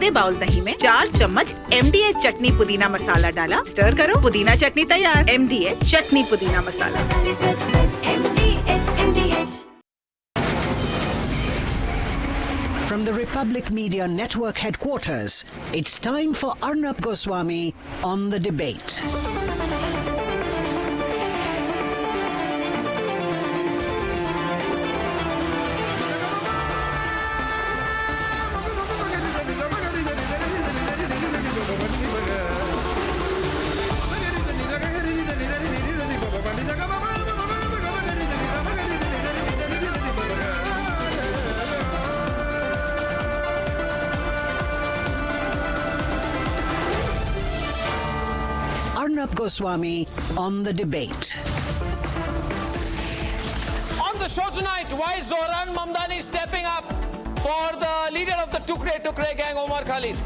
आधे बाउल दही में 4 चम्मच MDH चटनी पुदीना मसाला डाला, स्टर करो, पुदीना चटनी तैयार। MDH चटनी पुदीना मसाला। From the Republic Media Network headquarters, it's time for Arnab Goswami on the debate. Arnab Goswami on the debate. On the show tonight, why is Zohran Mamdani stepping up for the leader of the Tukre gang, Umar Khalid?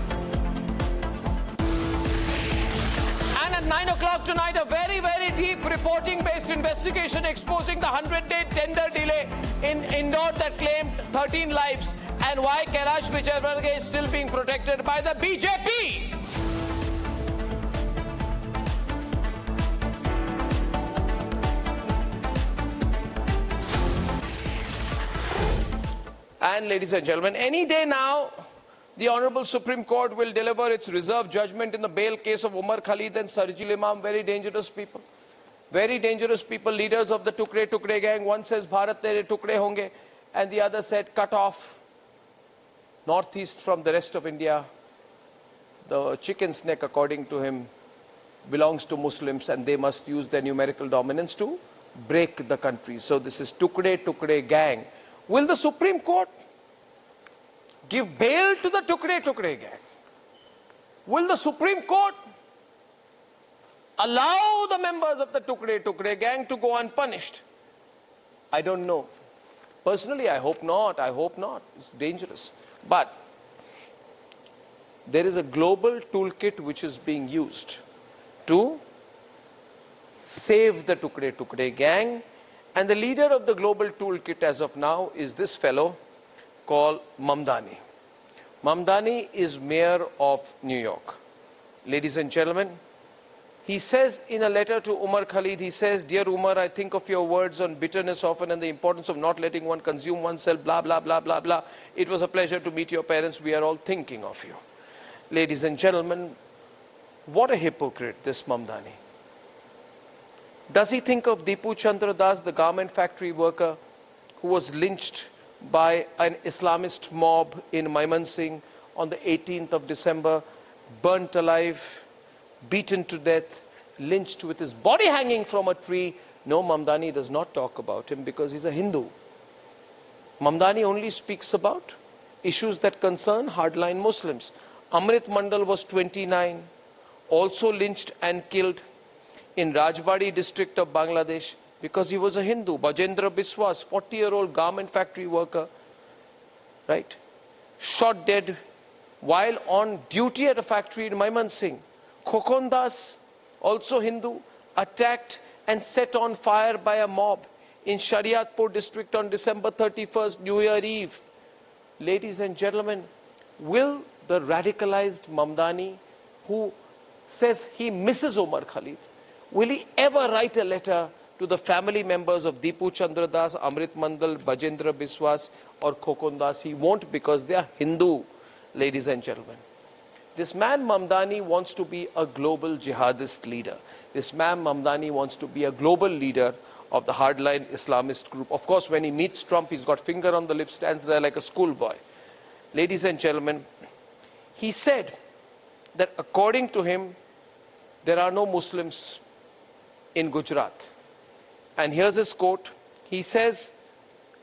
And at 9 o'clock tonight, a very, very deep reporting-based investigation exposing the 100-day tender delay in Indore that claimed 13 lives and why Kailash Vijaywargiya is still being protected by the BJP. And ladies and gentlemen, any day now, the Honorable Supreme Court will deliver its reserved judgment in the bail case of Umar Khalid and Sarjil Imam. Very dangerous people. Very dangerous people, leaders of the Tukre gang. One says, Bharat tere Tukre honge, and the other said, cut off northeast from the rest of India. The chicken's neck, according to him, belongs to Muslims, and they must use their numerical dominance to break the country. So this is Tukre gang. Will the Supreme Court give bail to the Tukre gang? Will the Supreme Court allow the members of the Tukre gang to go unpunished? I don't know. Personally, I hope not. I hope not. It's dangerous. But there is a global toolkit which is being used to save the Tukre gang. And the leader of the global toolkit as of now is this fellow called Mamdani. Mamdani is mayor of New York. Ladies and gentlemen, he says in a letter to Umar Khalid, he says, "Dear Umar, I think of your words on bitterness often and the importance of not letting one consume oneself, blah, blah, blah, blah, blah. It was a pleasure to meet your parents. We are all thinking of you." Ladies and gentlemen, what a hypocrite, this Mamdani. Does he think of Dipu Chandra Das, the garment factory worker who was lynched by an Islamist mob in Mymensingh on the 18th of December, burnt alive, beaten to death, lynched with his body hanging from a tree? No, Mamdani does not talk about him because he's a Hindu. Mamdani only speaks about issues that concern hardline Muslims. Amrit Mandal was 29, also lynched and killed in Rajbari district of Bangladesh because he was a Hindu. Bajendra Biswas, 40-year-old garment factory worker, right, shot dead while on duty at a factory in Mymensingh. Khokon Das, also Hindu, attacked and set on fire by a mob in Shariatpur district on December 31st, New Year Eve. Ladies and gentlemen, will the radicalized Mamdani, who says he misses Umar Khalid, will he ever write a letter to the family members of Dipu Chandra Das, Amrit Mandal, Bajendra Biswas or Khokon Das? He won't, because they are Hindu, ladies and gentlemen. This man Mamdani wants to be a global jihadist leader. This man Mamdani wants to be a global leader of the hardline Islamist group. Of course, when he meets Trump, he's got finger on the lip, stands there like a schoolboy. Ladies and gentlemen, he said that according to him, there are no Muslims in Gujarat. And here's his quote. He says,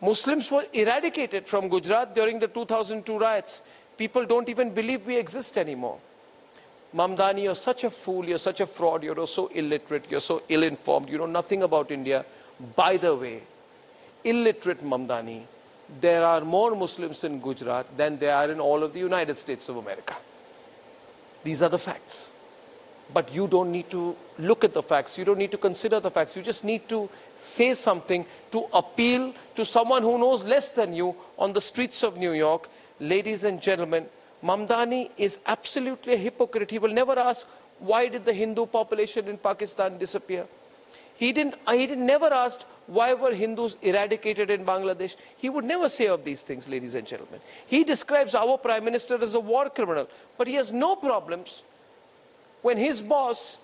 Muslims were eradicated from Gujarat during the 2002 riots. People don't even believe we exist anymore. Mamdani, you're such a fool, you're such a fraud, you're so illiterate, you're so ill-informed, you know nothing about India. By the way, illiterate Mamdani, there are more Muslims in Gujarat than there are in all of the United States of America. These are the facts. But you don't need to look at the facts. You don't need to consider the facts. You just need to say something to appeal to someone who knows less than you on the streets of New York. Ladies and gentlemen, Mamdani is absolutely a hypocrite. He will never ask, why did the Hindu population in Pakistan disappear? He never asked, why were Hindus eradicated in Bangladesh? He would never say of these things, ladies and gentlemen. He describes our Prime Minister as a war criminal, but he has no problems when his boss,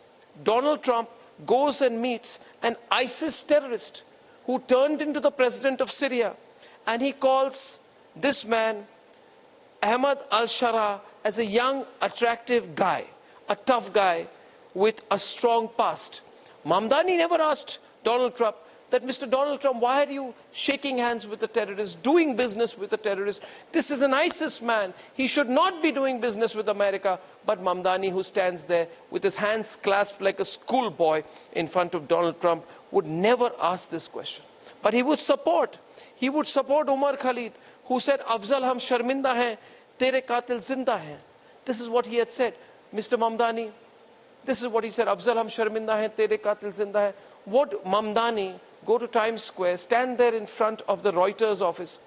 Donald Trump, goes and meets an ISIS terrorist who turned into the president of Syria, and he calls this man, Ahmad al-Shara, as a young, attractive guy, a tough guy with a strong past. Mamdani never asked Donald Trump that, Mr. Donald Trump, why are you shaking hands with the terrorists, doing business with the terrorists? This is an ISIS man. He should not be doing business with America. But Mamdani, who stands there with his hands clasped like a schoolboy in front of Donald Trump, would never ask this question. But he would support Umar Khalid, who said, Afzal hum sharminda hain, tere qatil zinda hain. This is what he had said. Mr. Mamdani, this is what he said, Afzal hum sharminda hain, tere qatil zinda hai. What Mamdani go to Times Square, stand there in front of the Reuters office,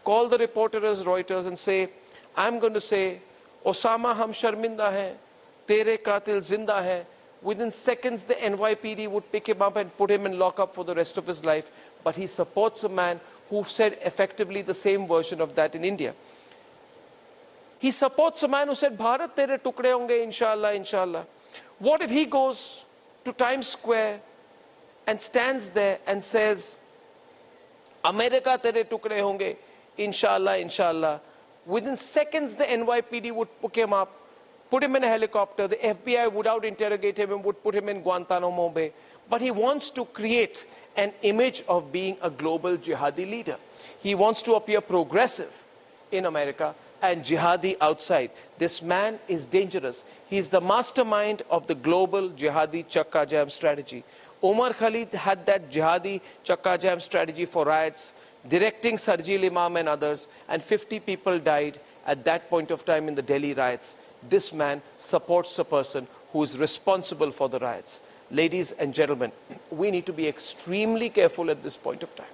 call the reporter as Reuters and say, I'm going to say, Osama hum sharminda hai, tere qatil zinda hai. Within seconds, the NYPD would pick him up and put him in lockup for the rest of his life. But he supports a man who said effectively the same version of that in India. He supports a man who said, Bharat tere tukde honge, inshallah, inshallah. What if he goes to Times Square and stands there and says, America tere tukde honge, inshallah, inshallah. Within seconds, the NYPD would pick him up, put him in a helicopter. The FBI, without interrogate him, would put him in Guantanamo Bay. But he wants to create an image of being a global jihadi leader. He wants to appear progressive in America and jihadi outside. This man is dangerous. He is the mastermind of the global jihadi Chakka Jam strategy. Umar Khalid had that jihadi Chakka Jam strategy for riots, directing Sarjil Imam and others, and 50 people died at that point of time in the Delhi riots. This man supports a person who is responsible for the riots. Ladies and gentlemen, we need to be extremely careful at this point of time.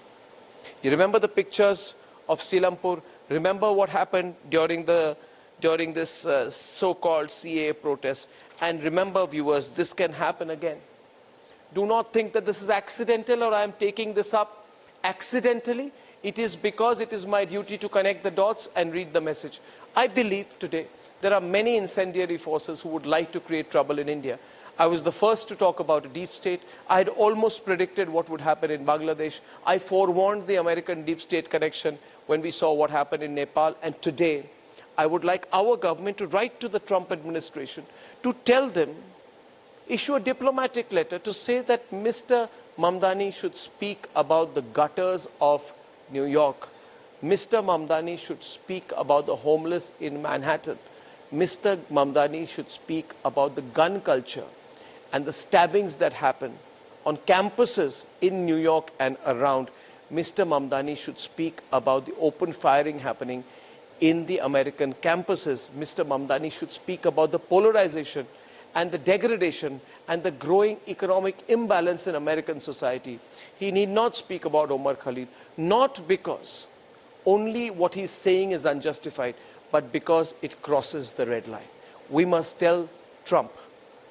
You remember the pictures of Silampur? Remember what happened during this so-called CAA protest? And remember, viewers, this can happen again. Do not think that this is accidental or I am taking this up accidentally. It is because it is my duty to connect the dots and read the message. I believe today there are many incendiary forces who would like to create trouble in India. I was the first to talk about a deep state. I had almost predicted what would happen in Bangladesh. I forewarned the American deep state connection when we saw what happened in Nepal. And today, I would like our government to write to the Trump administration to tell them, issue a diplomatic letter to say that Mr. Mamdani should speak about the gutters of New York. Mr. Mamdani should speak about the homeless in Manhattan. Mr. Mamdani should speak about the gun culture and the stabbings that happen on campuses in New York and around. Mr. Mamdani should speak about the open firing happening in the American campuses. Mr. Mamdani should speak about the polarization and the degradation and the growing economic imbalance in American society. He need not speak about Umar Khalid, not because only what he's saying is unjustified, but because it crosses the red line. We must tell Trump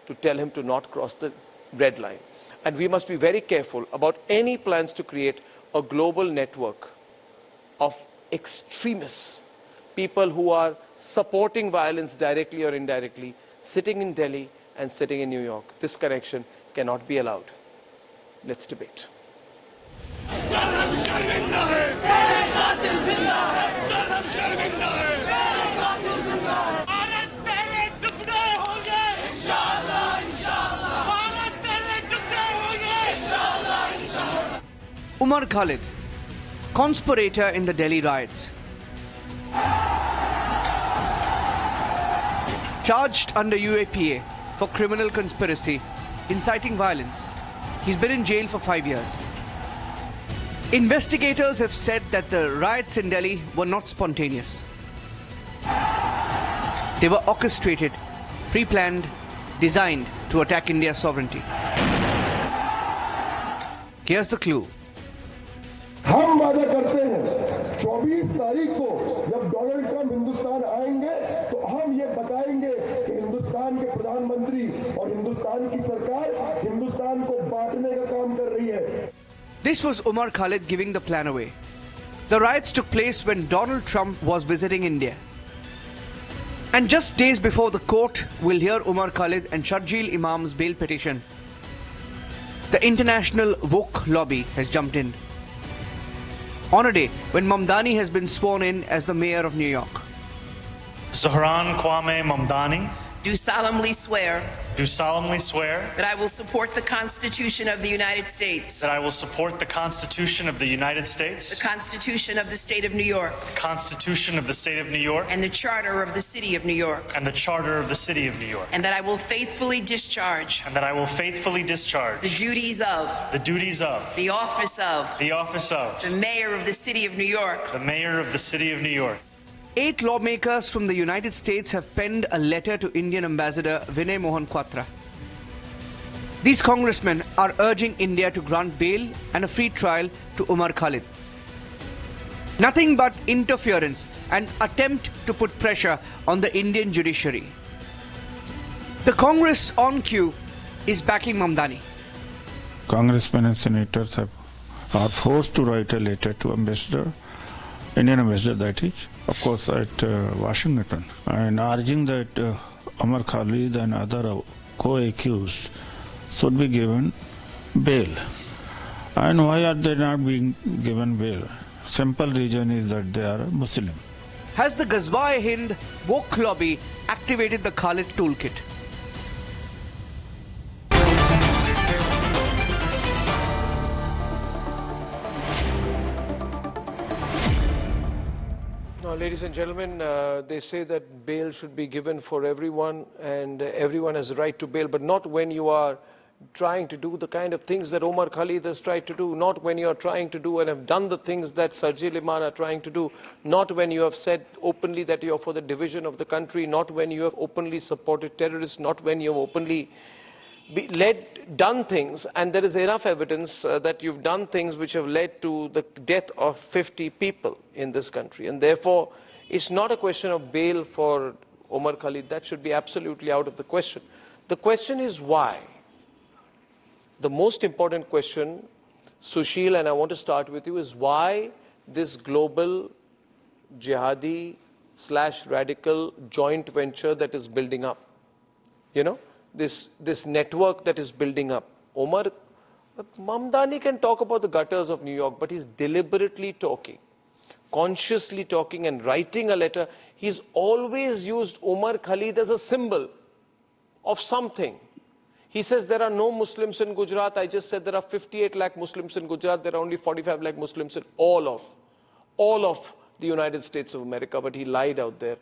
to tell him to not cross the red line. And we must be very careful about any plans to create a global network of extremists, people who are supporting violence directly or indirectly, sitting in Delhi and sitting in New York. This connection cannot be allowed. Let's debate. Umar Khalid, conspirator in the Delhi riots. Charged under UAPA for criminal conspiracy, inciting violence. He's been in jail for 5 years. Investigators have said that the riots in Delhi were not spontaneous. They were orchestrated, pre-planned, designed to attack India's sovereignty. Here's the clue. हम वादा करते हैं 24 तारीख को जब Donald Trump Hindustan आएंगे तो हम चाहेंगे कि हिंदुस्तान के प्रधानमंत्री और हिंदुस्तान की सरकार हिंदुस्तान को बांटने का काम कर रही है. This was Umar Khalid giving the plan away. The riots took place when Donald Trump was visiting India. And just days before the court will hear Umar Khalid and Sharjeel Imam's bail petition, the international woke lobby has jumped in. On a day when Mamdani has been sworn in as the mayor of New York. Zohran Mamdani. Do solemnly swear Do solemnly swear that I will support the Constitution of the United States, that I will support the Constitution of the United States, the Constitution of the State of New York, the Constitution of the State of New York, and the Charter of the City of New York, and the Charter of the City of New York, and that I will faithfully discharge and that I will faithfully discharge the duties of the duties of the office of the office of the Mayor of the City of New York. the Mayor of the City of New York. 8 lawmakers from the United States have penned a letter to Indian Ambassador Vinay Mohan Kwatra. These congressmen are urging India to grant bail and a free trial to Umar Khalid. Nothing but interference and attempt to put pressure on the Indian judiciary. The Congress on cue is backing Mamdani. Congressmen and senators are forced to write a letter to Indian ambassador, that is, of course, at Washington, and urging that Umar Khalid and other co-accused should be given bail. And why are they not being given bail? Simple reason is that they are Muslim. Has the Ghazwa-e-Hind woke lobby activated the Khalid Toolkit? Now, ladies and gentlemen, they say that bail should be given for everyone and everyone has a right to bail, but not when you are trying to do the kind of things that Umar Khalid has tried to do, not when you are trying to do and have done the things that Sharjeel Imam are trying to do, not when you have said openly that you are for the division of the country, not when you have openly supported terrorists, not when you have openly done things, and there is enough evidence that you've done things which have led to the death of 50 people in this country. And therefore, it's not a question of bail for Umar Khalid. That should be absolutely out of the question. The question is why? The most important question, Sushil, and I want to start with you, is why this global jihadi / radical joint venture that is building up. You know? This network that is building up. Mamdani can talk about the gutters of New York, but he's deliberately talking, consciously talking and writing a letter. He's always used Umar Khalid as a symbol of something. He says there are no Muslims in Gujarat. I just said there are 58 lakh Muslims in Gujarat. There are only 45 lakh Muslims in all of the United States of America. But he lied out there.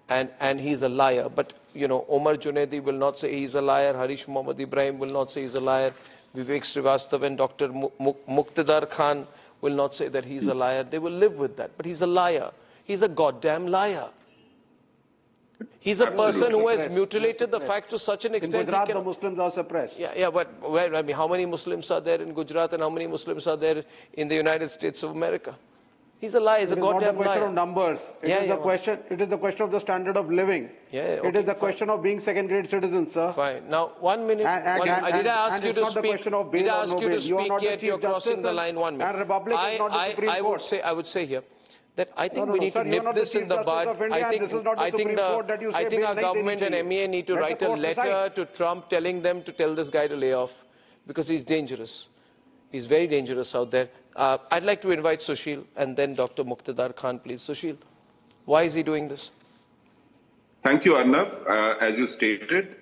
And he's a liar. But, you know, Omar Junaidi will not say he's a liar. Harish Mohammad Ibrahim will not say he's a liar. Vivek Srivastava and Dr. Muqtadar Khan will not say that he's a liar. They will live with that. But he's a liar. He's a goddamn liar. He's a person who has mutilated the facts to such an extent. In Gujarat, the Muslims are suppressed. Yeah, but I mean, how many Muslims are there in Gujarat and how many Muslims are there in the United States of America? He's a liar. He's a goddamn liar. It is not a question of numbers. It is the question of the standard of living. It is the question of being second-grade citizens, sir. Fine. Now, 1 minute. Did I ask you to speak? Did I ask you to speak yet? You're crossing the line 1 minute. And Republic is not the Supreme Court. I would say here that I think we need to nip this in the bud. I think our government and MEA need to write a letter to Trump telling them to tell this guy to lay off because he's dangerous. He's very dangerous out there. I'd like to invite Sushil and then Dr. Muqtadar Khan, please. Sushil, why is he doing this? Thank you, Arnab. As you stated,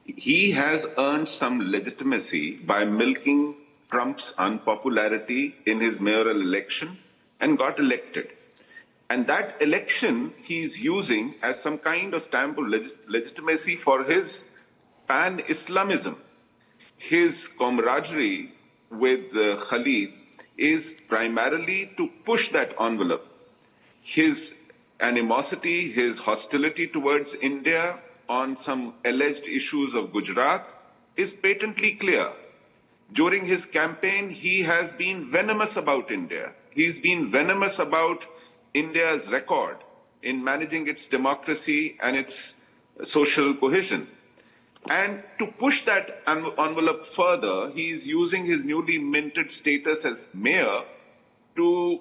he has earned some legitimacy by milking Trump's unpopularity in his mayoral election and got elected. And that election he's using as some kind of stamp of legitimacy for his pan-Islamism. His camaraderie with Khalid is primarily to push that envelope. His animosity, his hostility towards India on some alleged issues of Gujarat is patently clear. During his campaign, he has been venomous about India. He's been venomous about India's record in managing its democracy and its social cohesion. And to push that envelope further, he is using his newly minted status as mayor to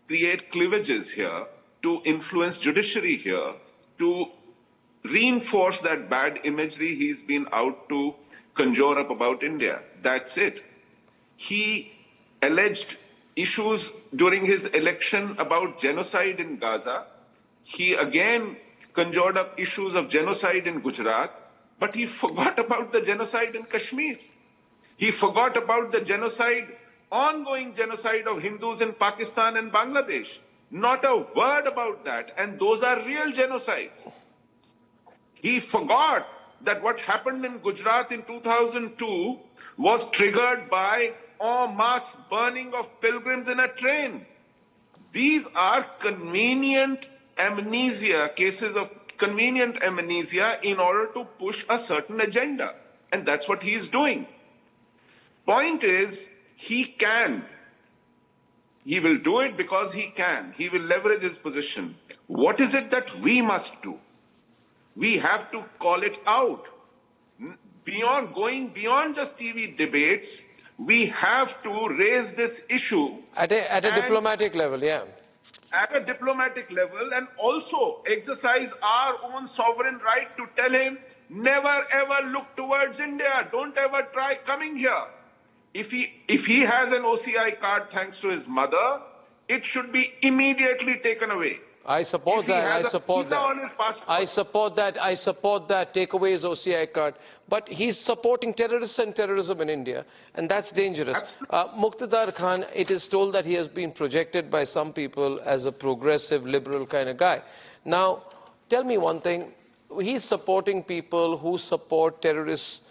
create cleavages here, to influence judiciary here, to reinforce that bad imagery he's been out to conjure up about India. That's it. He alleged issues during his election about genocide in Gaza. He again conjured up issues of genocide in Gujarat, but he forgot about the genocide in Kashmir. He forgot about the genocide, ongoing genocide of Hindus in Pakistan and Bangladesh. Not a word about that, and those are real genocides. He forgot that what happened in Gujarat in 2002 was triggered by en masse burning of pilgrims in a train. These are convenient amnesia, cases of convenient amnesia in order to push a certain agenda. And that's what he's doing. Point is, he can. He will do it because he can. He will leverage his position. What is it that we must do? We have to call it out. Going beyond just TV debates, we have to raise this issue. At a diplomatic level, yeah. At a diplomatic level, and also exercise our own sovereign right to tell him, never ever look towards India. Don't ever try coming here. If he has an OCI card thanks to his mother, it should be immediately taken away. I support that. I support that. Take away his OCI card. But he's supporting terrorists and terrorism in India, and that's dangerous. Muqtadar Khan, it is told that he has been projected by some people as a progressive, liberal kind of guy. Now, tell me one thing. He's supporting people who support terrorists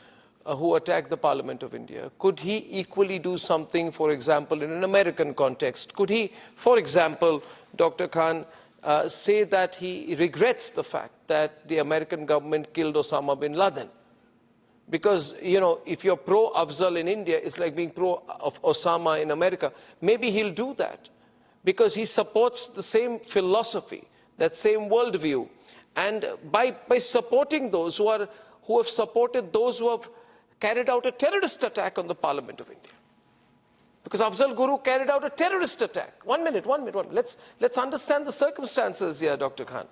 who attack the Parliament of India. Could he equally do something, for example, in an American context? Could he, for example, Dr. Khan, say that he regrets the fact that the American government killed Osama bin Laden? Because, you know, if you're pro-Afzal in India, it's like being pro-Osama in America. Maybe he'll do that because he supports the same philosophy, that same worldview. And by supporting those who have supported those who have carried out a terrorist attack on the Parliament of India. Because Afzal Guru carried out a terrorist attack. One minute. Let's understand the circumstances here, Dr. Khan.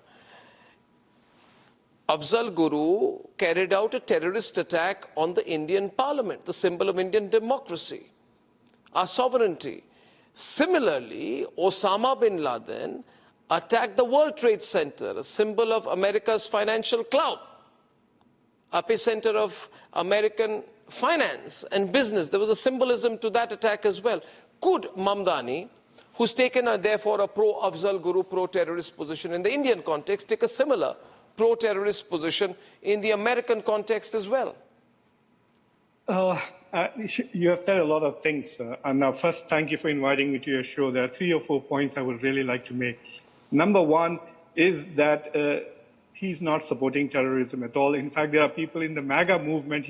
Afzal Guru carried out a terrorist attack on the Indian Parliament, the symbol of Indian democracy, our sovereignty. Similarly, Osama bin Laden attacked the World Trade Center, a symbol of America's financial clout, epicenter of American finance and business. There was a symbolism to that attack as well. Could Mamdani, who's taken therefore a pro-Afzal Guru, pro-terrorist position in the Indian context, take a similar pro-terrorist position in the American context as well? You have said a lot of things. And now first, thank you for inviting me to your show. There are 3 or 4 points I would really like to make. Number one is that he's not supporting terrorism at all. In fact, there are people in the MAGA movement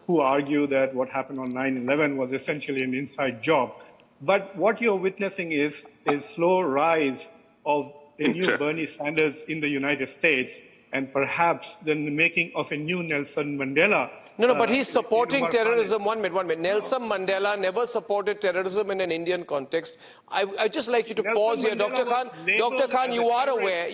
who argue that what happened on 9/11 was essentially an inside job. But what you're witnessing is a slow rise of a new Bernie Sanders in the United States, and perhaps the making of a new Nelson Mandela. No, but he's supporting terrorism. One minute. Nelson Mandela never supported terrorism in an Indian context. I'd just like you to pause here. Dr. Khan, you are aware,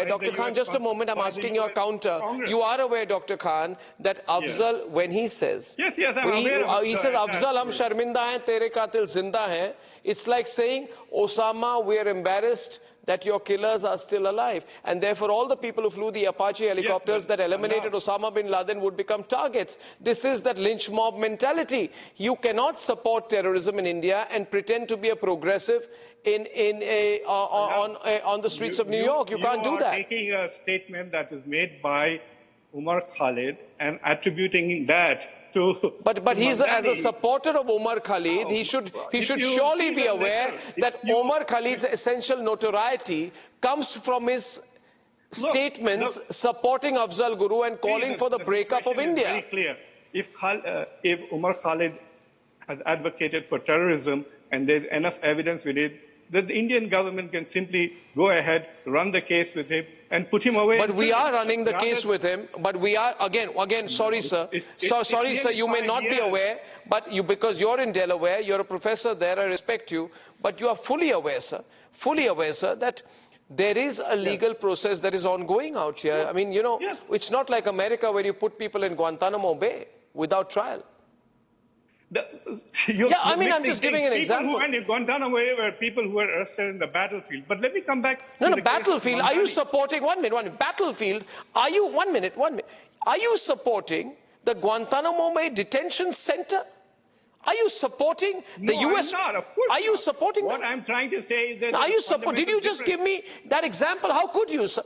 Dr. Khan, just a moment, I'm asking your counter. You are aware, Dr. Khan, that Afzal, when he says, he says, Afzal, hum sharminda hain, tere qatil zinda hain. It's like saying, Osama, we're embarrassed that your killers are still alive. And therefore, all the people who flew the Apache helicopters that eliminated Osama bin Laden would become targets. This is that lynch mob mentality. You cannot support terrorism in India and pretend to be a progressive on the streets of New York. You can't do that. You are taking a statement that is made by Umar Khalid and attributing that to... But he's as a supporter of Umar Khalid, he should surely be aware that Umar Khalid's essential notoriety comes from his statements supporting Afzal Guru and calling for the breakup of India. Very clear. If Umar Khalid has advocated for terrorism and there's enough evidence with it, that the Indian government can simply go ahead, run the case with him, and put him away. But we are running the case with him. But we are, again, sorry, sir. Sorry, sir, you may not be aware, but because you're in Delaware, you're a professor there, I respect you, but you are fully aware, sir, that there is a legal process that is ongoing out here. I mean, it's not like America where you put people in Guantanamo Bay without trial. I'm just giving an example. People who went in Guantanamo Bay were people who were arrested in the battlefield. But let me come back. No, battlefield. Are you supporting, one minute, battlefield, are you, one minute, are you supporting the Guantanamo Bay detention center? Are you supporting the US? I'm not, of course. Are you supporting what I'm trying to say is that... Are you did you just give me that example? How could you, sir?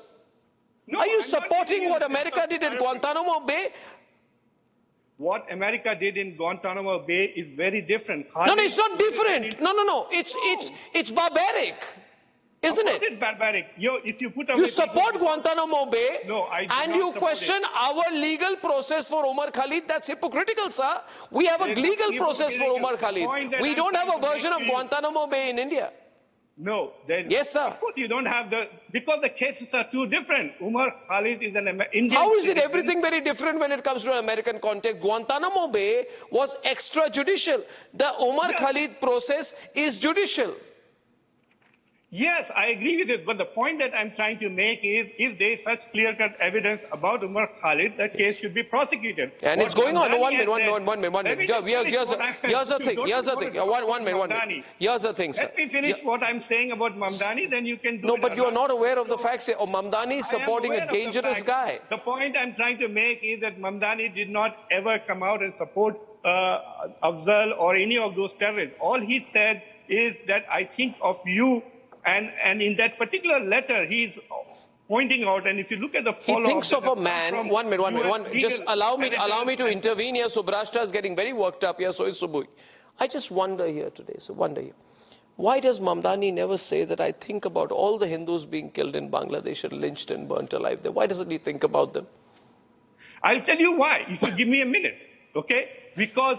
No, are you supporting what America did at Guantanamo Bay? What America did in Guantanamo Bay is very different. No, it's not different. No. It's barbaric, isn't it? It's barbaric. If you put you support Guantanamo Bay, and you question our legal process for Umar Khalid. That's hypocritical, sir. We have a legal process for Umar Khalid. We don't have a version of Guantanamo Bay in India. No, then yes, sir. Of course you don't have because the cases are too different. Umar Khalid is an Indian. How is it everything very different when it comes to an American context? Guantanamo Bay was extrajudicial. The Umar Khalid process is judicial. Yes, I agree with it. But the point that I'm trying to make is if there is such clear-cut evidence about Umar Khalid, the case should be prosecuted. And it's going on. One minute. Here's the thing. One minute. Here's the thing, sir. Let me finish what I'm saying about Mamdani, then you can do it. No, but you are not aware of the facts. Mamdani is supporting a dangerous guy. The point I'm trying to make is that Mamdani did not ever come out and support Afzal or any of those terrorists. All he said is that I think of you. And in that particular letter, he's pointing out, and if you look at the follow-up... He thinks of a man... One minute. Just allow me to intervene here. Subrashta is getting very worked up here, so is Subui. I just wonder here today, why does Mamdani never say that I think about all the Hindus being killed in Bangladesh and lynched and burnt alive there? Why doesn't he think about them? I'll tell you why, if you give me a minute, okay? Because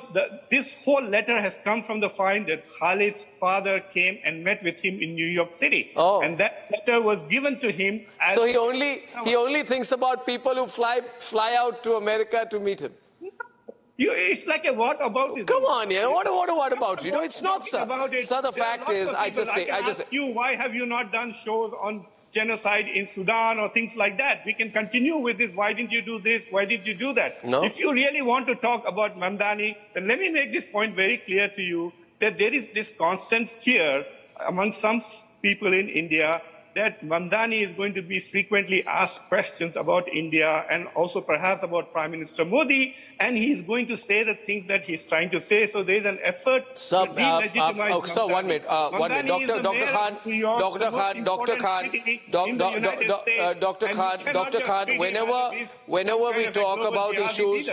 this whole letter has come from the find that Khalid's father came and met with him in New York City. Oh. And that letter was given to him as... So he only thinks about people who fly out to America to meet him. It's like a whataboutism. Come on, yeah. What about you? No, it's not, sir. Sir, the fact is, I just say... Why have you not done shows on genocide in Sudan or things like that? We can continue with this. Why didn't you do this? Why did you do that? No. If you really want to talk about Mamdani, then let me make this point very clear to you, that there is this constant fear among some people in India that Mamdani is going to be frequently asked questions about India and also perhaps about Prime Minister Modi, and he's going to say the things that he's trying to say. So there's an effort to delegitimize Sir, 1 minute. Dr. Khan, whenever we talk about issues...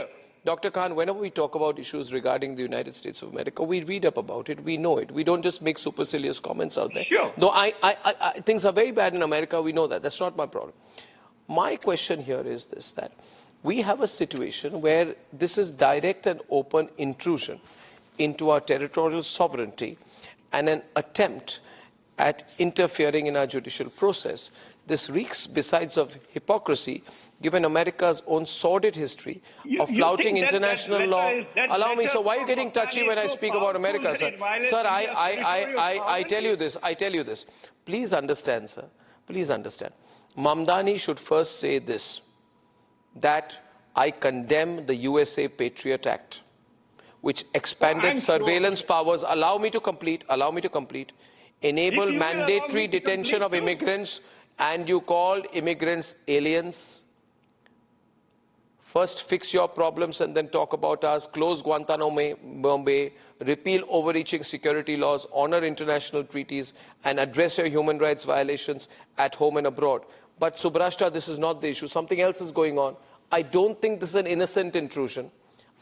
Dr. Khan, whenever we talk about issues regarding the United States of America, we read up about it, we know it. We don't just make supercilious comments out there. Sure. No, things are very bad in America, we know that. That's not my problem. My question here is this, that we have a situation where this is direct and open intrusion into our territorial sovereignty and an attempt at interfering in our judicial process. This reeks, besides of hypocrisy, given America's own sordid history of flouting international law. Allow me, sir, why are you getting touchy when I speak about America, sir? Sir, I tell you this. Please understand, sir. Please understand. Mamdani should first say this, that I condemn the USA Patriot Act, which expanded surveillance powers. Allow me to complete. Enable mandatory detention of immigrants, and you called immigrants aliens. First fix your problems and then talk about us. Close Guantanamo Bay, repeal overreaching security laws, honor international treaties, and address your human rights violations at home and abroad. But Subrashta, this is not the issue. Something else is going on. I don't think this is an innocent intrusion.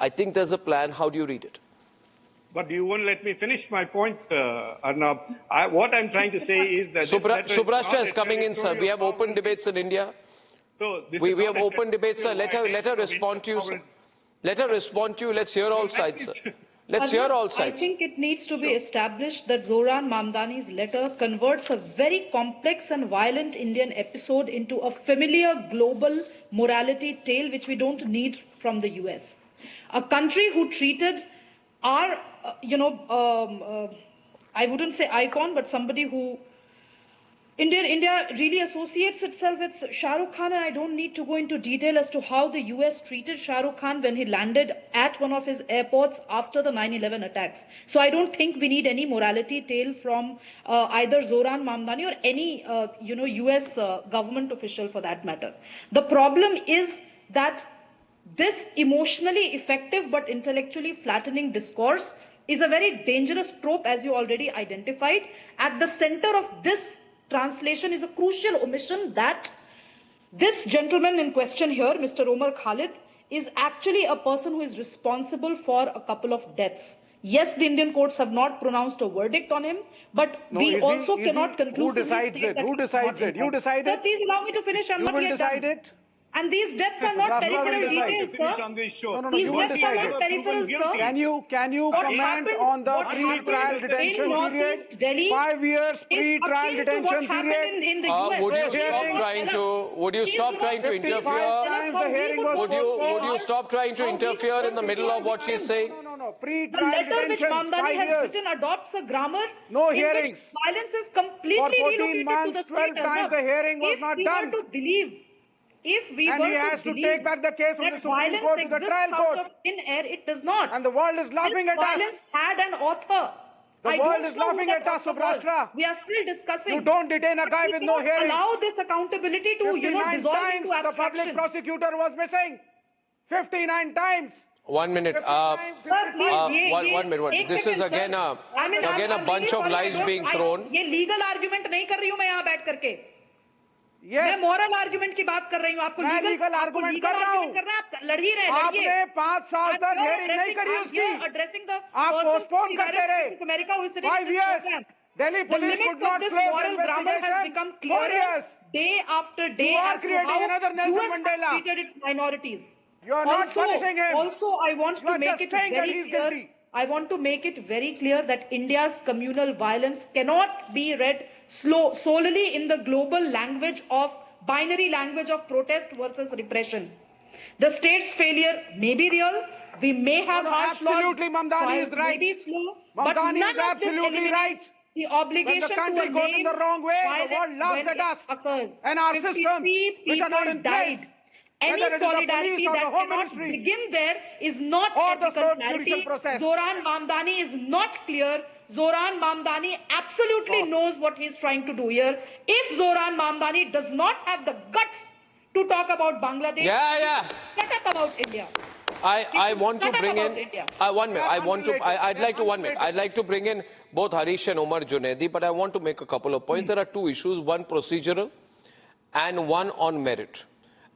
I think there's a plan. How do you read it? But you won't let me finish my point, Arnab. What I'm trying to say is that... Subrashta is coming in, sir. We have open debates in India. So we have open debates, sir. Let her respond to you, sir. Let her respond to you. Let's hear all sides, sir. Let's hear all sides. I think it needs to be established that Zohran Mamdani's letter converts a very complex and violent Indian episode into a familiar global morality tale which we don't need from the US. A country who treated our, I wouldn't say icon, but somebody who India really associates itself with Shah Rukh Khan, and I don't need to go into detail as to how the US treated Shah Rukh Khan when he landed at one of his airports after the 9/11 attacks. So I don't think we need any morality tale from either Zohran Mamdani or any US government official for that matter. The problem is that this emotionally effective but intellectually flattening discourse is a very dangerous trope, as you already identified. At the center of this translation is a crucial omission that this gentleman in question here, Mr. Umar Khalid, is actually a person who is responsible for a couple of deaths. Yes, the Indian courts have not pronounced a verdict on him, but we also cannot conclusively state that who decides it? You decide Sir, it? please allow me to finish. I'm not You will yet decide done. it? And these deaths are not peripheral details, sir. These deaths are not peripheral, sir. Can you comment on the pre-trial detention period? Delhi 5 years pre-trial detention period. In the US. Would you stop trying to interfere? Would you stop trying to interfere in the middle of what she's saying? No. The letter which Mamdani has written adopts a grammar in which violence is completely relocated to the state. The hearing was not done. If we and were he has to believe take back the case from the Supreme Court to the trial court. Out of thin air, it does not. And the world is laughing at us. Violence had an author. The world is laughing at us, Subrashtra. We are still discussing. You don't detain a guy with no hearing. Allow this accountability to, dissolve into abstraction. The public prosecutor was missing. 59 times. 1 minute. One minute. This is again a bunch of lies being thrown. ये legal argument नहीं कर रही हूँ मैं यहाँ बैठ करके. Yes. मैं moral argument की बात कर रही हूँ. आपको legal argument करना है. आप लड़ ही रहे हैं. आपने 5 साल तक hearing नहीं करी उसकी. Addressing the आप postpone करते रहे. America who is sitting 5 years. Delhi police could not close the moral grammar has become clearer day after day as to how US has treated its minorities. You are not punishing him. Also, I want to make it very clear. I want to make it very clear that India's communal violence cannot be read solely in the global language of binary language of protest versus repression. The state's failure may be real. We may have harsh laws. Absolutely, Mamdani is right. May be slow, Mamdani but none is of this absolutely eliminates the obligation to when the country goes in the wrong way, the world laughs at us. Occurs. And our systems, which are not in place. Any solidarity that cannot begin there is not ethical clarity. Zorhan Mamdani is not clear. Zohran Mamdani absolutely knows what he's trying to do here. If Zohran Mamdani does not have the guts to talk about Bangladesh, shut up about India. I want to bring in 1 minute. I'd like to bring in both Harish and Omar Junaidi, but I want to make a couple of points. There are two issues, one procedural and one on merit.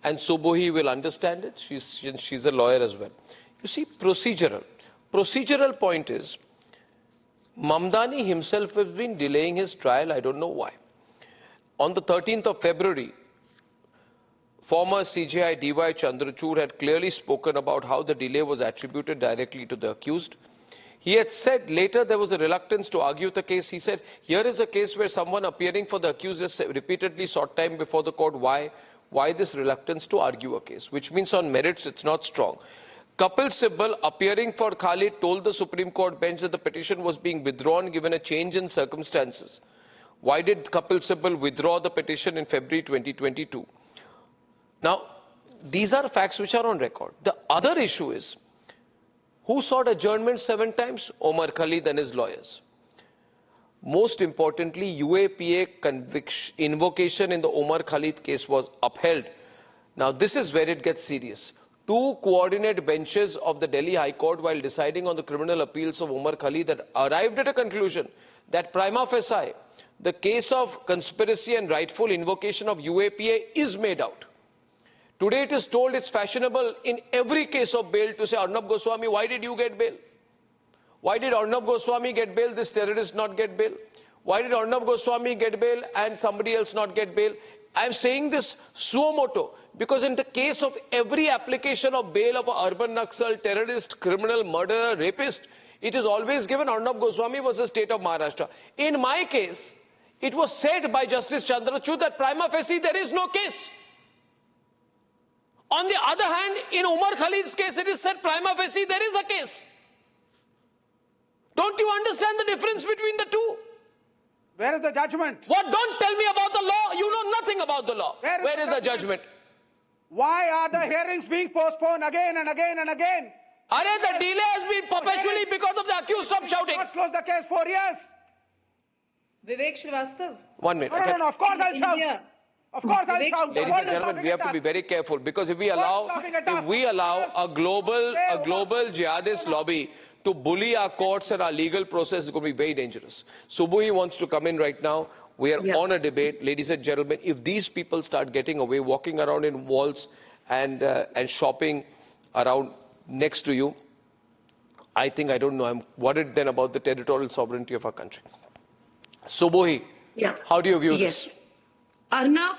And Subhuhi will understand it. She's a lawyer as well. You see, procedural point is, Mamdani himself has been delaying his trial, I don't know why. On the 13th of February, former CJI D.Y. Chandrachud had clearly spoken about how the delay was attributed directly to the accused. He had said later there was a reluctance to argue the case. He said, here is a case where someone appearing for the accused has repeatedly sought time before the court. Why this reluctance to argue a case? Which means on merits it's not strong. Kapil Sibal, appearing for Khalid, told the Supreme Court bench that the petition was being withdrawn given a change in circumstances. Why did Kapil Sibal withdraw the petition in February 2022? Now, these are facts which are on record. The other issue is, who sought adjournment 7 times? Umar Khalid and his lawyers. Most importantly, UAPA invocation in the Umar Khalid case was upheld. Now, this is where it gets serious. 2 coordinate benches of the Delhi High Court, while deciding on the criminal appeals of Umar Khalid, had arrived at a conclusion that prima facie, the case of conspiracy and rightful invocation of UAPA is made out. Today it is told it's fashionable in every case of bail to say, Arnab Goswami, why did you get bail? Why did Arnab Goswami get bail, this terrorist not get bail? Why did Arnab Goswami get bail and somebody else not get bail? I am saying this suo motu because in the case of every application of bail of an urban Naxal, terrorist, criminal, murderer, rapist, It is always given Arnab Goswami was the state of Maharashtra. In my case, it was said by Justice Chandrachud that prima facie there is no case. On the other hand, in Umar Khalid's case, it is said prima facie there is a case. Don't you understand the difference between the two? Where is the judgment? What? Don't tell me about the law. You know nothing about the law. Where is the judgment? Why are the hearings being postponed again and again and again? The delay has been perpetually because of the accused. Stop shouting. Not close the case 4 years. Vivek Srivastav. 1 minute. No, of course I'll shout. Of course I'll shout. Ladies and gentlemen, we have to be very careful because if we allow a global jihadist lobby to bully our courts and our legal process, it's going to be very dangerous. Subuhi wants to come in right now. We are on a debate. Ladies and gentlemen, if these people start getting away, walking around in walls and shopping around next to you, I think, I don't know, I'm worried then about the territorial sovereignty of our country. Subuhi, how do you view this? Arnab,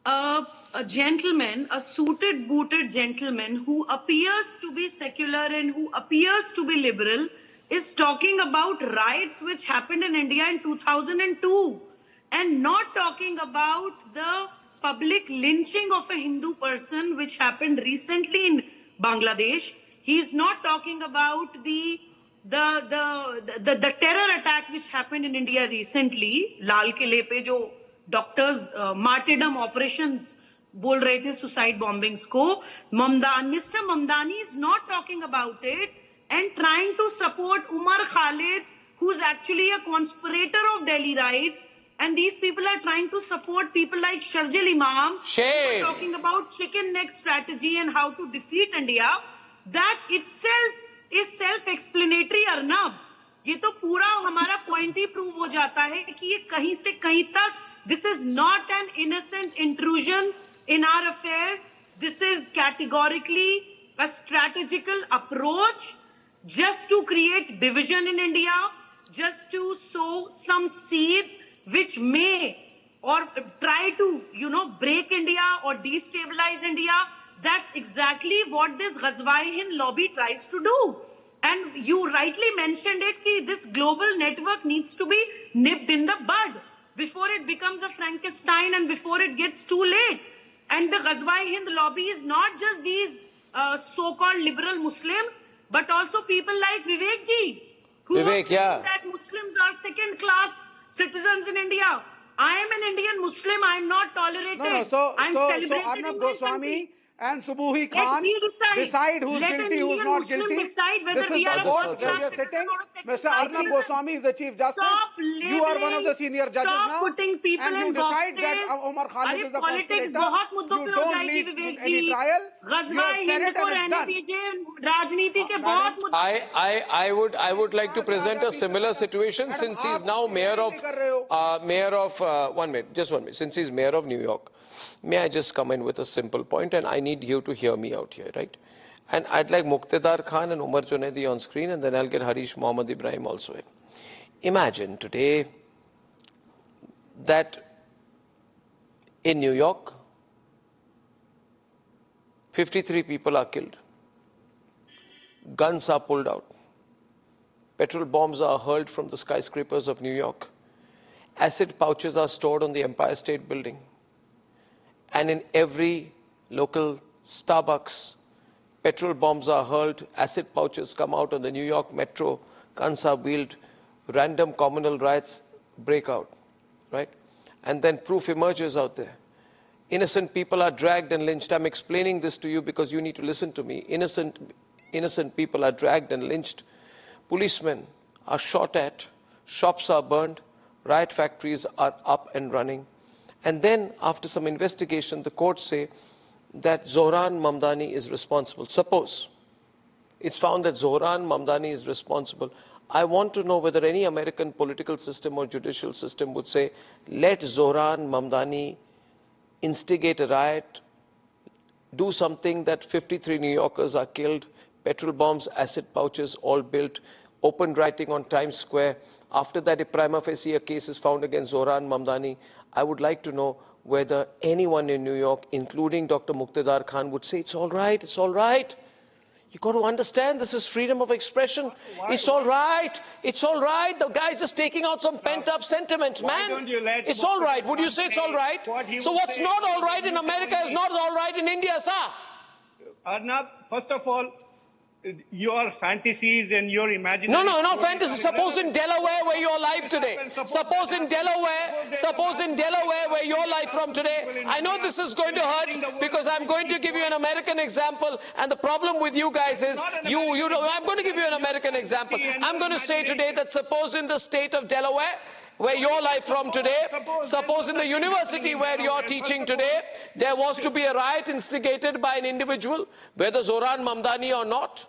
a gentleman, a suited, booted gentleman who appears to be secular and who appears to be liberal is talking about riots which happened in India in 2002 and not talking about the public lynching of a Hindu person which happened recently in Bangladesh. He is not talking about the terror attack which happened in India recently, Lal Kile pe jo doctors martyrdom operations bol rahe the suicide bombings ko. Mr. Mamdani is not talking about it and trying to support Umar Khalid, who's actually a conspirator of Delhi riots. And these people are trying to support people like Sharjil Imam, who are talking about chicken neck strategy and how to defeat India. That itself is self-explanatory, Arnab. ये तो पूरा हमारा point ही prove हो जाता है कि ये कहीं से कहीं तक this is not an innocent intrusion in our affairs. This is categorically a strategical approach just to create division in India, just to sow some seeds which may or try to, break India or destabilize India. That's exactly what this Ghazwa-e-Hind lobby tries to do. And you rightly mentioned it, that this global network needs to be nipped in the bud before it becomes a Frankenstein and before it gets too late. And the Ghazwa-e-Hind lobby is not just these so-called liberal Muslims, but also people like Vivek ji, who are saying that Muslims are second-class citizens in India. I am an Indian Muslim. I am not tolerated. I'm celebrated Arnab in Goswami and Subuhi Khan decide who's guilty, who's not guilty. Decide whether This is we are the court where we are sitting. Mr. Arnab Goswami is the Chief Justice. You are one of the senior judges now. Putting people and you in decide boxes. that Umar Khalid is the politics conspirator. बहुत मुद्दों पे हो जाएगी विवेक जी. ग़ज़वा-ए-हिंद को रहने दीजिए. राजनीति के बहुत मुद्दे. I would like to present a similar situation since he is now mayor of 1 minute, just 1 minute. Since he is mayor of New York, may I just come in with a simple point, and I need you to hear me out here, right? And I'd like Muqtadar Khan and Umar Junaidi on screen, and then I'll get Harish Mohammad Ibrahim also in. Imagine today that in New York, 53 people are killed. Guns are pulled out. Petrol bombs are hurled from the skyscrapers of New York. Acid pouches are stored on the Empire State Building. And in every local Starbucks, petrol bombs are hurled, acid pouches come out on the New York metro, guns are wheeled, random communal riots break out, right? And then proof emerges out there. Innocent people are dragged and lynched. I'm explaining this to you because you need to listen to me. Innocent people are dragged and lynched. Policemen are shot at, shops are burned, riot factories are up and running. And then, after some investigation, the courts say that Zohran Mamdani is responsible. Suppose it's found that Zohran Mamdani is responsible. I want to know whether any American political system or judicial system would say, let Zohran Mamdani instigate a riot, do something that 53 New Yorkers are killed, petrol bombs, acid pouches, all built, open rioting on Times Square. After that, if prima facie a case is found against Zohran Mamdani, I would like to know whether anyone in New York, including Dr. Muqtadar Khan, would say, it's all right, it's all right. You got to understand, this is freedom of expression. It's all right. It's all right. The guy's just taking out some pent-up sentiment, man. It's all right. Would you say it's all right? So what's not all right in America is not all right in India, sir. Arnab, first of all, your fantasies and your imagination. No, not fantasy. Suppose in Delaware where you're alive today. Suppose in Delaware where you're alive from today. I know this is going to hurt because I'm going to give you an American example. And the problem with you guys is I'm going to give you an American example. I'm going to say today that suppose in the state of Delaware where you're alive from today, suppose in the university where you're teaching today, there was to be a riot instigated by an individual, whether Zohran Mamdani or not.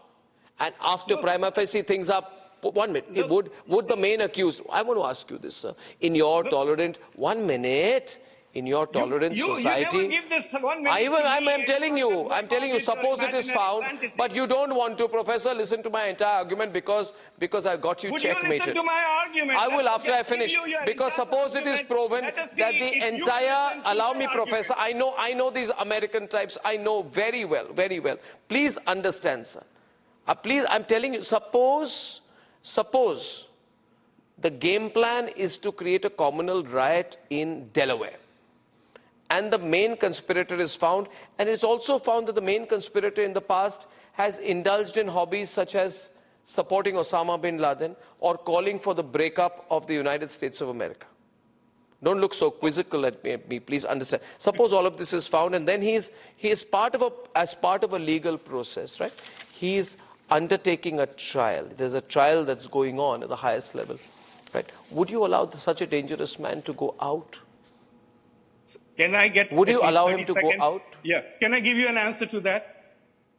And after prima facie things are, 1 minute, would the main accused, I want to ask you this, sir, in your tolerant, 1 minute, in your tolerant society, you never give this 1 minute I'm telling you, suppose it is found, but you don't want to, Professor, listen to my entire argument because I got you checkmated. You listen to my argument? I will after I finish, because suppose it is proven that the entire, allow me, Professor, I know these American types, I know very well. Please understand, sir. Please, I'm telling you, suppose the game plan is to create a communal riot in Delaware. And the main conspirator is found, and it's also found that the main conspirator in the past has indulged in hobbies such as supporting Osama bin Laden or calling for the breakup of the United States of America. Don't look so quizzical at me, please understand. Suppose all of this is found, and then he is part of a legal process, right? He is undertaking a trial. There's a trial that's going on at the highest level, right? Would you allow such a dangerous man to go out? Can I get? Would you allow him to go out? Yes. Can I give you an answer to that?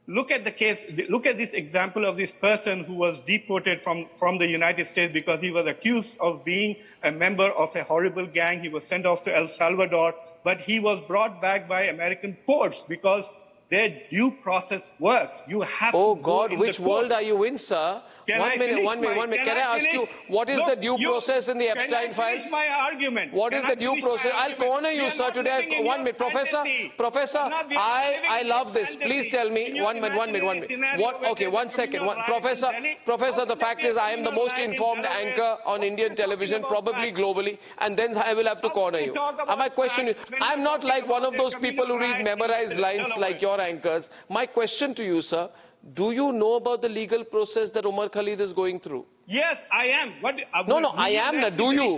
Look at the case. Look at this example of this person who was deported from the United States because he was accused of being a member of a horrible gang. He was sent off to El Salvador, but he was brought back by American courts because their due process works. You have oh to God, go which world are you in, sir? One minute. Can I ask you, what is the due process in the Epstein files? Finish my argument. What is the due process? I'll corner you, sir, today. 1 minute. Professor, I love this. Please tell me. 1 minute. What? Okay, 1 second. Professor, the fact is I am the most informed anchor on Indian television, probably globally, and then I will have to corner you. My question is, I'm not like one of those people who read memorized lines like your anchors. My question to you, sir, do you know about the legal process that Umar Khalid is going through? Yes, I am. I am. Do you?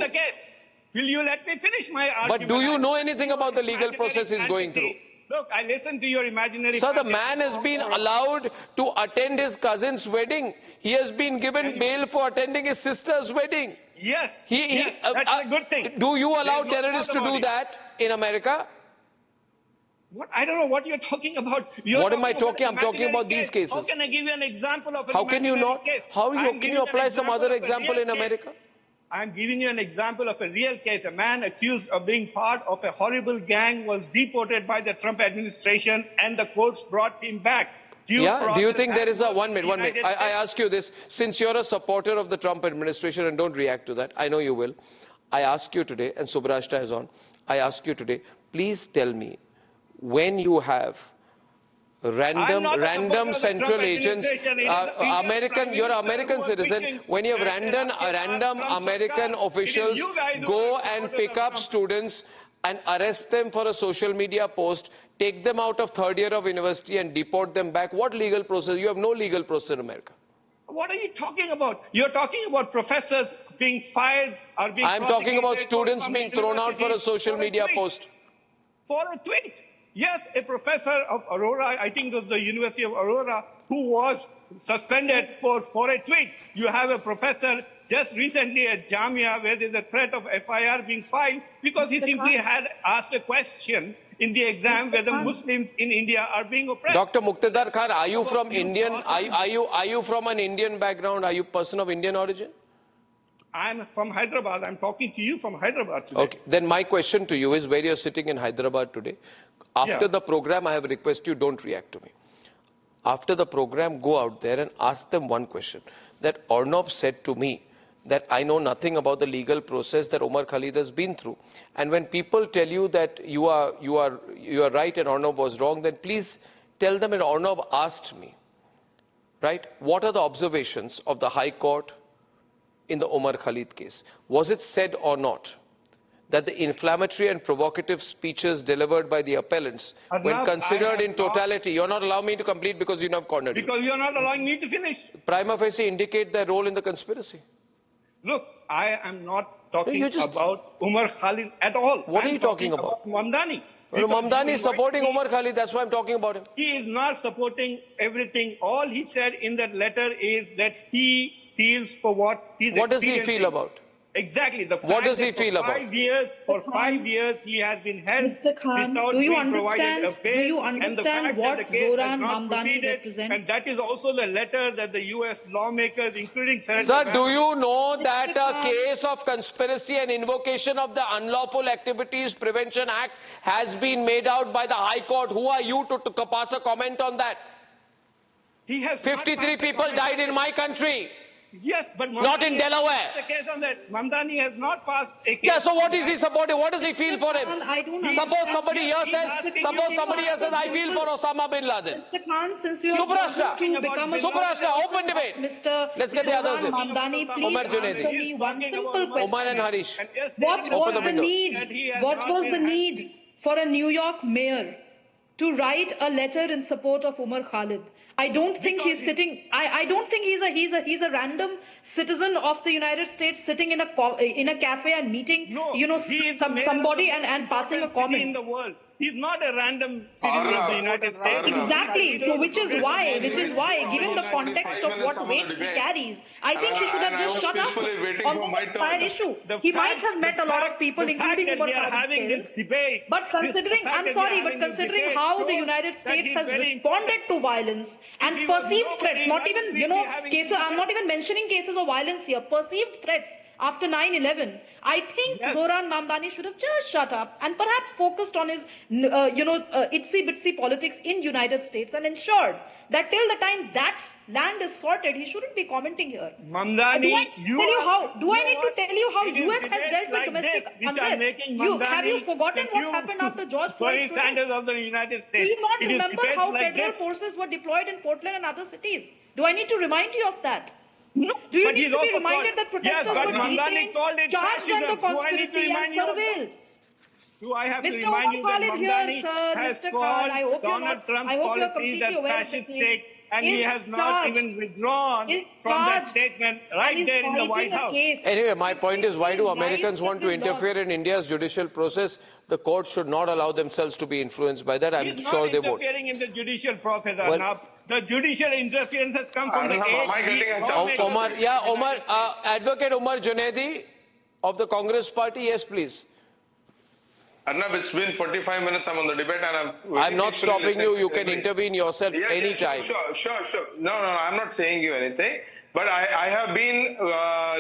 Will you let me finish my argument? But do you know anything about the legal process he's going through? Look, I listened to your imaginary... Sir, the man has been allowed to attend his cousin's wedding. He has been given bail for attending his sister's wedding. Yes, that's a good thing. Do you allow terrorists to do that in America? What? I don't know what you're talking about. What am I talking? I'm talking about these cases. How can I give you an example of an How can you not? case? How can you apply some other example in America? I'm giving you an example of a real case. A man accused of being part of a horrible gang was deported by the Trump administration and the courts brought him back. Do you think there is a... 1 minute. I ask you this. Since you're a supporter of the Trump administration, and don't react to that, I know you will. I ask you today, and Subrashta is on, I ask you today, please tell me, when you have random central agents, you're an American citizen, when you have random American officials go and pick up students and arrest them for a social media post, take them out of third year of university and deport them back, what legal process? You have no legal process in America. What are you talking about? You're talking about professors being fired or being... I'm talking about students being thrown out for a social media post. For a tweet. Yes, a professor of Aurora, I think it was the University of Aurora, who was suspended for a tweet. You have a professor just recently at Jamia where there's a threat of FIR being filed because he simply had asked a question in the exam whether Muslims in India are being oppressed. Dr. Muqtadar Khan, are you from Indian? Are you from an Indian background? Are you a person of Indian origin? I'm from Hyderabad. I'm talking to you from Hyderabad today. Okay. Then my question to you is where you're sitting in Hyderabad today. After the program, I have a request you, don't react to me. After the program, go out there and ask them one question. That Arnab said to me that I know nothing about the legal process that Umar Khalid has been through. And when people tell you that you are right and Arnab was wrong, then please tell them that Arnab asked me right? What are the observations of the High Court in the Umar Khalid case? Was it said or not that the inflammatory and provocative speeches delivered by the appellants, when considered in totality, you're not allowing me to complete because you have cornered me. Because you're not allowing me to finish. Prima facie indicate their role in the conspiracy. Look, I am not talking about Umar Khalid at all. What are you talking about? Mamdani. Mamdani is supporting Umar Khalid, that's why I'm talking about him. He is not supporting everything. All he said in that letter is that he feels for what he's What does he feel about? Exactly. The fact what does he that feel about? For 5 years, he has been held without do you being provided a bail. Do you understand what Zohran Mamdani represents? And that is also the letter that the US lawmakers, including Senator... Sir, do you know that a case of conspiracy and invocation of the Unlawful Activities Prevention Act has been made out by the High Court? Who are you to pass a comment on that? He has 53 people died in my country. Yes, but not in Delaware. The case on that. Mamdani has not passed a case. Yeah, so what is he supporting? What does he feel for him? Suppose somebody here says, I feel for Osama bin Laden. Mr. Khan, since you Suprashta, open debate. Let's get the others in. Mamdani, please answer me one simple question. Omar and Harish. What was the need for a New York mayor to write a letter in support of Umar Khalid? I don't think he's sitting. I don't think he's a random citizen of the United States sitting in a cafe and meeting somebody and passing a comment. In the world. He's not a random citizen of the United States. Exactly. So which is why, given the context of what weight he carries, I think he should have just shut up on this entire issue. He might have met a lot of people, including Umar Khalid. But considering, considering how the United States has responded to violence and perceived threats, not even, cases, I'm not even mentioning cases of violence here, perceived threats after 9/11, I think Zohran Mamdani should have just shut up and perhaps focused on his, itsy-bitsy politics in United States and ensured that till the time that land is sorted, he shouldn't be commenting here. Mamdani, do I need to tell you how US has dealt with domestic unrest? Have you forgotten what happened after George Floyd? Sanders of the United States. Do you not remember how federal forces were deployed in Portland and other cities? Do I need to remind you of that? No, do you need to be reminded that protesters were detained, charged under conspiracy and surveilled? Do I have to Mr. remind you that Khalid Mamdani here, sir, has Mr. called Khan, I hope Donald Trump's policies as fascist state, and he has not even withdrawn from that statement right there in the White House. Anyway, my point is, why do Americans want to interfere in India's judicial process? The court should not allow themselves to be influenced by that. I'm sure they won't. Interfering in the judicial process, Arnab. The judicial interference has come from the Omar, Advocate Umar Junaidi of the Congress Party, yes, please. Arnab, it's been 45 minutes. I'm on the debate, and I'm not stopping you. You can intervene yourself anytime. Sure. No, I'm not saying you anything. But I have been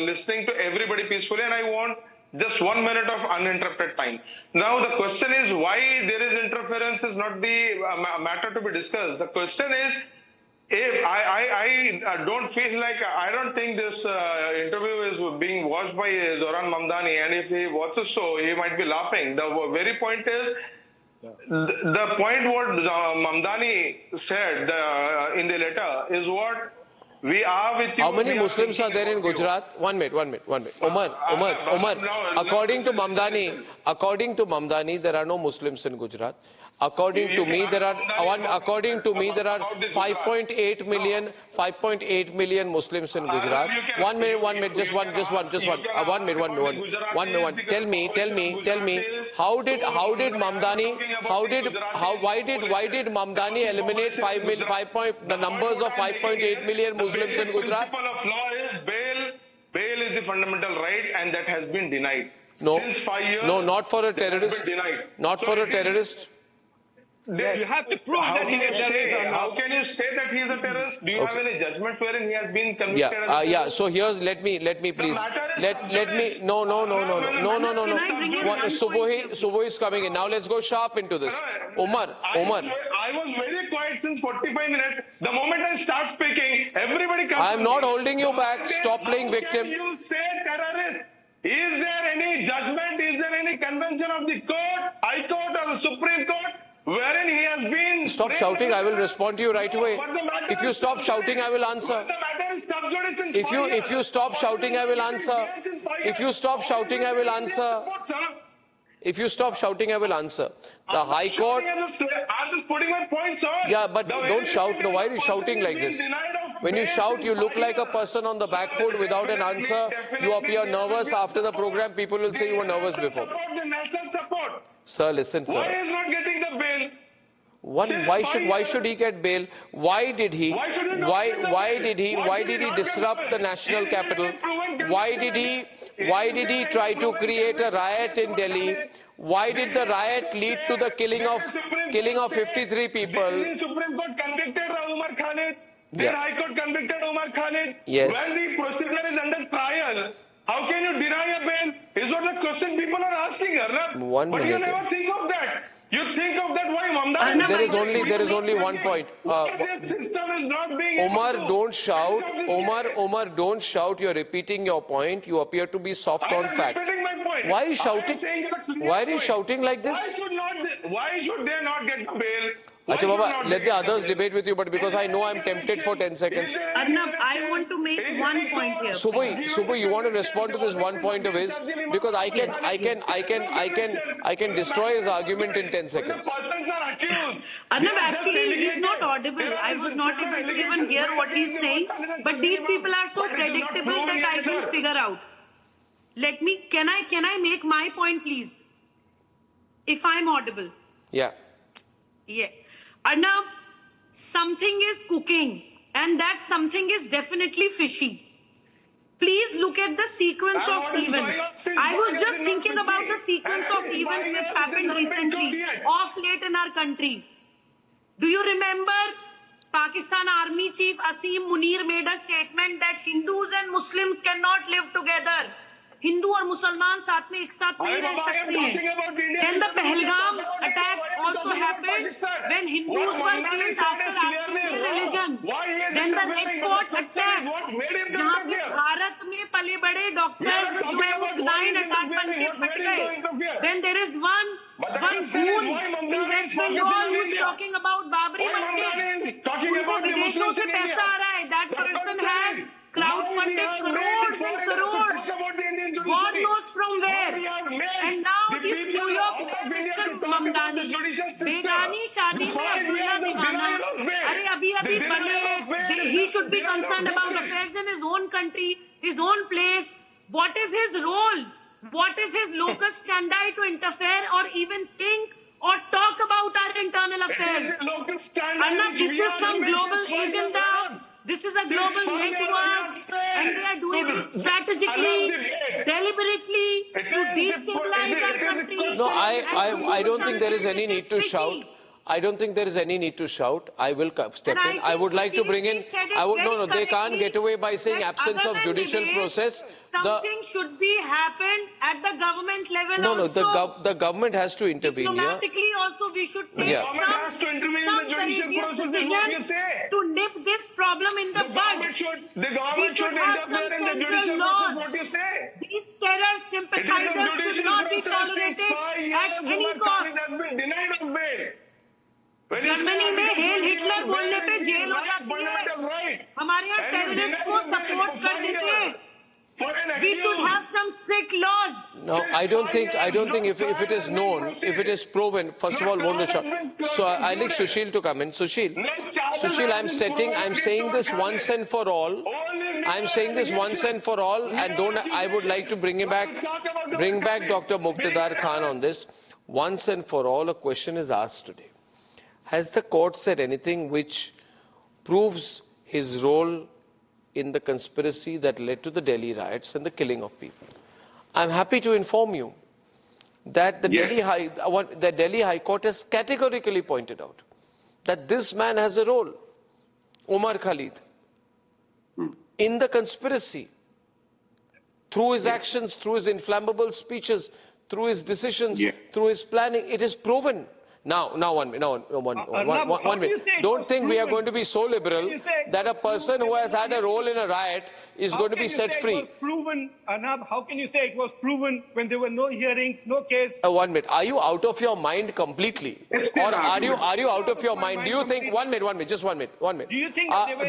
listening to everybody peacefully, and I want just 1 minute of uninterrupted time. Now, the question is why there is interference is not the matter to be discussed. The question is, if I don't feel like, I don't think this interview is being watched by Zohran Mamdani, and if he watches so, he might be laughing. The very point is, the point what Mamdani said in the letter is what we are with you. How many Muslims are there in Gujarat? One minute. Omar, according to Mamdani, there are no Muslims in Gujarat. According to me, there are 5.8 million Muslims in Gujarat. One minute, just one. 1 minute. Tell me, why did Mamdani eliminate the numbers of 5.8 million Muslims in Gujarat? The principle of law is bail is the fundamental right, and that has been denied. No. Since 5 years. No, not for a terrorist. Not for a terrorist. You have to prove that he is a terrorist. How can you say that he is a terrorist? Do you have any judgment wherein he has been convicted? So here's, let me please. No. Subhi is coming in. Now let's go sharp into this. Omar. I was very quiet since 45 minutes. The moment I start speaking, everybody comes. I'm not holding you back. Stop playing victim. How can you say terrorist? Is there any judgment? Is there any convention of the court, High Court or the Supreme Court wherein he has been... Stop shouting, I will respond to you right away. If you stop shouting, I will answer. If you stop shouting, I will answer. If you stop shouting, I will answer. If you stop shouting, I will answer. The High Court... I'm just putting my points on. Yeah, but don't shout. No, why are you shouting like this? When you shout, you look like a person on the back foot without an answer. You appear nervous. After the program, people will say you were nervous before. Sir, listen, sir. Why is not getting the bail? Why should he get bail? Why did he disrupt the national capital? Why did he try to create a riot in Delhi? Why did the riot lead to the killing of 53 people? The Supreme Court convicted Umar Khalid. The High Court convicted Umar Khalid. Yes. When the procedure is under trial, how can you deny a bail? Is what the question people are asking, Arnab. But you never think of that. You think of that why Mamdani... There is only one point. System is not being... Omar, don't shout. Omar, don't shout. You're repeating your point. You appear to be soft on facts. I'm repeating my point. Why are you shouting? Why are you shouting like this? Why should they not get the bail? Acha Baba, let the others debate with you, but because I know I'm tempted for 10 seconds. Arnab, I want to make one point here. Subbu, you want to respond to this one point of his? Because I can destroy his argument in 10 seconds. Arnab, actually, he's not audible. I was not able to even hear what he's saying. But these people are so predictable that I can figure out. Can I make my point, please? If I'm audible. Yeah. Yeah. Arnab, something is cooking, and that something is definitely fishy. Please look at the sequence of events. I was just thinking about the sequence of events which happened recently, of late in our country. Do you remember Pakistan Army Chief Asim Munir made a statement that Hindus and Muslims cannot live together. Hindu और मुसलमान साथ में एक साथ नहीं रह सकते हैं. Then the Pahalgam attack also happened when Hindus were killed after asking their religion. Then the Red Fort attack, जहाँ पे भारत में पले बड़े डॉक्टर्स जो है वो फिदायीन अटैक बन के फट गए. Then there is one goon in West Bengal who is talking about Babri Masjid. उनको विदेशों से पैसा आ रहा है. That person has crowdfunded crores and crores. God knows from where. And now this New York Mr. Mamdani, बेगानी शादी में अब्दुल्ला दीवाना. अरे अभी बने. He should be concerned about affairs in his own country, his own place. What is his role? What is his locus standi to interfere or even think or talk about our internal affairs? Arnab, this is some global agenda. This is a global network, and they are doing it strategically, deliberately, to destabilize our country. No, I don't think there is any need to shout. I don't think there is any need to shout. I will step in. I would like to bring in... No, they can't get away by saying absence of judicial process. Something should be happened at the government level also. No, the government has to intervene here. Diplomatically also we should take some courageous decisions to nip this problem in the bud. The government should interfere in the judicial process, what you say. These terror sympathizers should not be tolerated at any cost. Has been denied of bail. Germany में hello Hitler बोलने पे jail हो जाती है. हमारे यहाँ terrorist को support कर देते हैं. We should have some strict laws. No, I don't think if it is known, if it is proven, first of all, won't it shock? So I like Sushil to come in. Sushil, I'm saying this once and for all. I'm saying this once and for all, and I would like to bring back Dr. Muqtadar Khan on this. Once and for all, a question is asked today. Has the court said anything which proves his role in the conspiracy that led to the Delhi riots and the killing of people? I'm happy to inform you that the Delhi High Court has categorically pointed out that this man has a role, Umar Khalid, in the conspiracy, through his actions, through his inflammable speeches, through his decisions, through his planning. It is proven. Now, 1 minute. Arnab, One minute. Don't think we are going to be so liberal that a person who has had a role in a riot is going to be set free. Arnab, how can you say it was proven when there were no hearings, no case? 1 minute. Are you out of your mind completely? Or are you out of your mind? Do you think, 1 minute, just 1 minute. Do you think that there were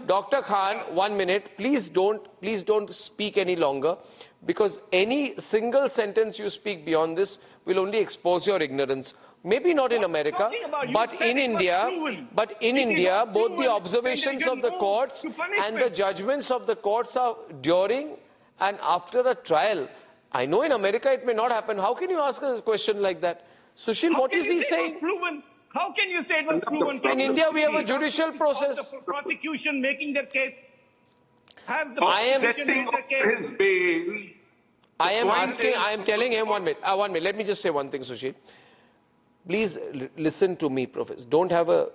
Dr. Khan, 1 minute, please don't speak any longer, because any single sentence you speak beyond this will only expose your ignorance. Maybe not in America, but in India, both the observations of the courts and the judgments of the courts are during and after a trial. I know in America it may not happen. How can you ask a question like that? Sushil, what is he saying? How can you say it was proven? In India, we have a judicial process. The prosecution making their case. I am telling him 1 minute. 1 minute. Let me just say one thing, Sushil. Please listen to me, Professor. Don't have a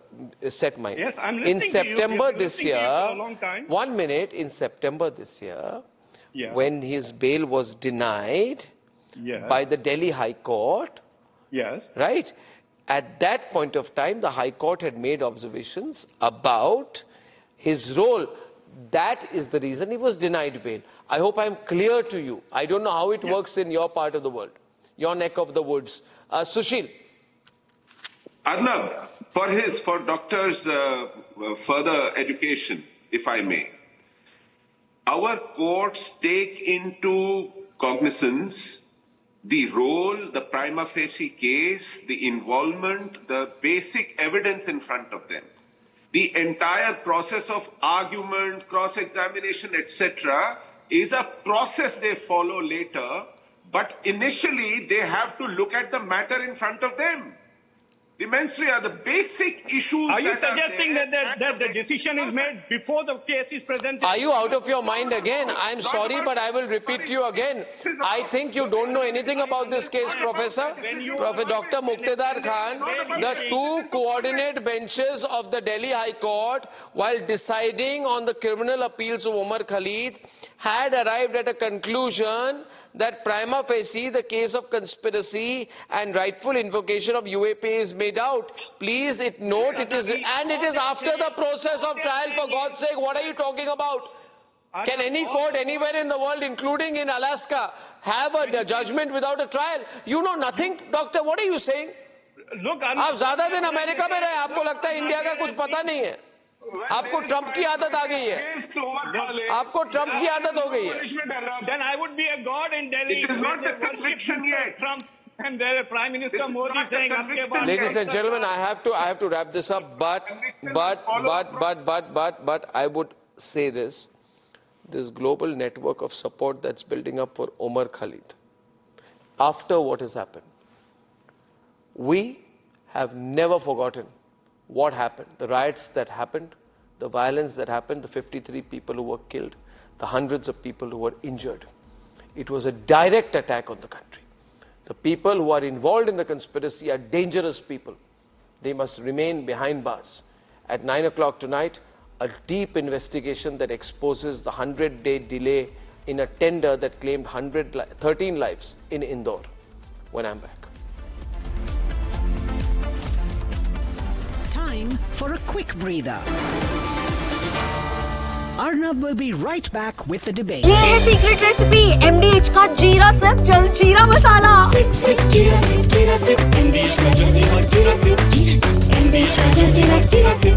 set mind. Yes, I'm listening in September to you. this year, for a long time. 1 minute, in September this year, when his bail was denied by the Delhi High Court, right? At that point of time, the High Court had made observations about his role. That is the reason he was denied bail. I hope I'm clear to you. I don't know how it works in your part of the world, your neck of the woods. Sushil. Arnab, for doctors' further education, if I may, our courts take into cognizance the role, the prima facie case, the involvement, the basic evidence in front of them. The entire process of argument, cross-examination, etc. is a process they follow later, but initially they have to look at the matter in front of them. The mens rea, the basic issues. Are you suggesting that the decision is made before the case is presented? Are you out of your mind again? I'm sorry, but I will repeat to you again. I think you don't know anything about this case, Professor. Professor Dr. Muqtadar Khan, the two coordinate benches of the Delhi High Court, while deciding on the criminal appeals of Umar Khalid, had arrived at a conclusion that prima facie the case of conspiracy and rightful invocation of UAP is made out. Please note it is, and it is after the process of trial, for God's sake. What are you talking about? Can any court anywhere in the world, including in Alaska, have a judgment without a trial? You know nothing, doctor. What are you saying? Look, आप ज्यादा दिन America में रहे, आपको लगता है India का कुछ पता नहीं है? आपको ट्रंप की आदत आ गई है, आपको ट्रंप की आदत हो गई है. Then I would be a god in Delhi. It is not the conviction yet. Trump and their Prime Minister Modi saying, ladies and gentlemen, I have to wrap this up. But I would say this global network of support that's building up for Umar Khalid after what has happened. We have never forgotten what happened, the riots that happened, the violence that happened, the 53 people who were killed, the hundreds of people who were injured. It was a direct attack on the country. The people who are involved in the conspiracy are dangerous people. They must remain behind bars. At 9 o'clock tonight, a deep investigation that exposes the 100-day delay in a tender that claimed 13 lives in Indore. When I'm back. Time for a quick breather. Arnab will be right back with the debate. ये है secret recipe MDH का जीरा SIP जल जीरा मसाला. SIP SIP जीरा SIP MDH का जल जीरा सिप MDH का जल जीरा सिप.